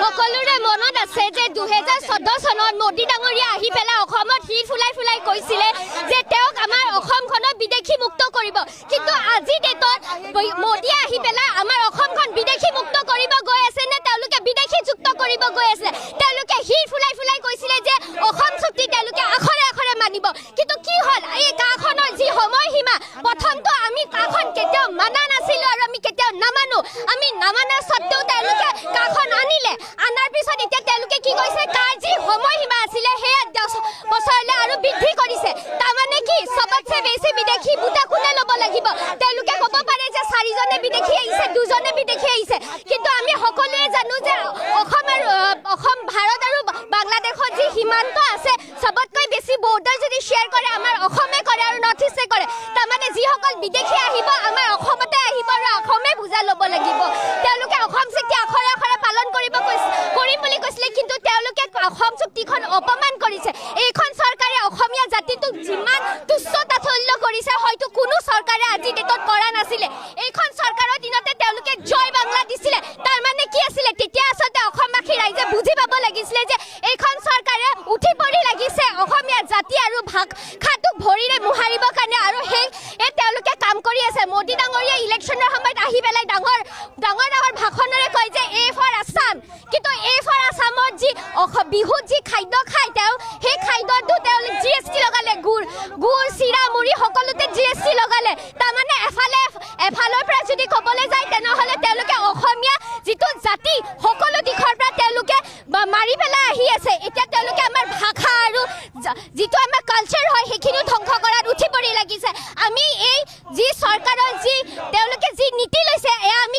সকলোৰে মনত আছে যে 2014 চনত মোদী ডাঙৰীয়া আহি পেলাই অসমত হিৰ ফুলাই ফুলাই কৈছিলে যে তেওঁক আমাৰ অসমখনক বিদেশী মুক্ত কৰিব কিন্তু আজি ডেটত মোদী আহি পেলাই আমাৰ অসমখন বিদেশী মুক্ত কৰিব গৈ আছে নে তেওঁলোকে বিদেশী যুক্ত কৰিব গৈ আছে তেওঁলোকে হিৰ ফুলাই ফুলাই কৈছিলে যে অসম চুক্তি তেওঁলোকে আখৰে আখৰে মানিব কিন্তু কি হ'ল এই কাখনৰ যি সময়সীমা প্ৰথমটো আমি কাখন কেতিয়াও মানা নাছিলো আৰু আমি কেতিয়াও নামানো আমি নামানা সত্ত্বেও তেওঁলোকে কাখন আনিলে আনাৰ পিছত এতিয়া তেওঁলোকে কি কৈছে কাৰ যি সময়সীমা আছিলে সেয়া 10 বছৰলৈ আৰু বৃদ্ধি কৰিছে তাৰমানে কি সবতছে বেছি বিদেশী বুটা কোনে ল'ব লাগিব তেওঁলোকে ক'ব পাৰে যে 4 জনে বিদেশী আহিছে 2 জনে বিদেশী আহিছে কিন্তু আমি সকলোৱে জানো যে অসম ভাৰত আৰু বাংলাদেশৰ যি সীমান্ত আছে সবতকৈ বেছি বৰ্ডাৰ যদি শ্বেয়াৰ কৰে আমাৰ অসমে কৰে আৰু নৰ্থ ইষ্টে কৰে তাৰমানে যিসকল বিদেশী আহিব আমাৰ অসমতে আহিব আৰু অসমে বুজা ল'ব লাগিব তেওঁলোকে অসম চুক্তি আখৰে আখৰে পালন কৰিম বুলি কৈছিলে কিন্তু তেওঁলোকে অসম চুক্তিখন অপমান কৰিছে এইখন চৰকাৰে অসমীয়া জাতিটোক যিমান তুচ্ছ তাচ্ছিল্য কৰিছে হয়তো কোনো চৰকাৰে আজি ডেটত কৰা নাছিলে এইখন চৰকাৰৰ দিনতে তেওঁলোকে জয় বাংলা দিছিলে তাৰমানে কি আছিলে তেতিয়া আচলতে অসমবাসী ৰাইজে বুজি পাব লাগিছিলে যে এইখন চৰকাৰে উঠি পৰি লাগিছে অসমীয়া জাতি আৰু ভাষাটোক ভৰিৰে মোহাৰিবৰ কাৰণে আৰু তেওঁলোকে কাম কৰি আছে মোদী ডাঙৰীয়া ইলেকশ্যনৰ সময়ত আহি পেলাই ডাঙৰ ভাষণেৰে কয় যে এ ফৰ আছাম কিন্তু এ ফৰ আছামত যি বিহুত যি খাদ্য খায় তেওঁ সেই খাদ্যটো তেওঁলোকে GST লগালে গুড় চিৰা মুড়ি সকলোতে GST লগালে তাৰমানে এফালৰ পৰা যদি ক'বলৈ যায় তেনেহ'লে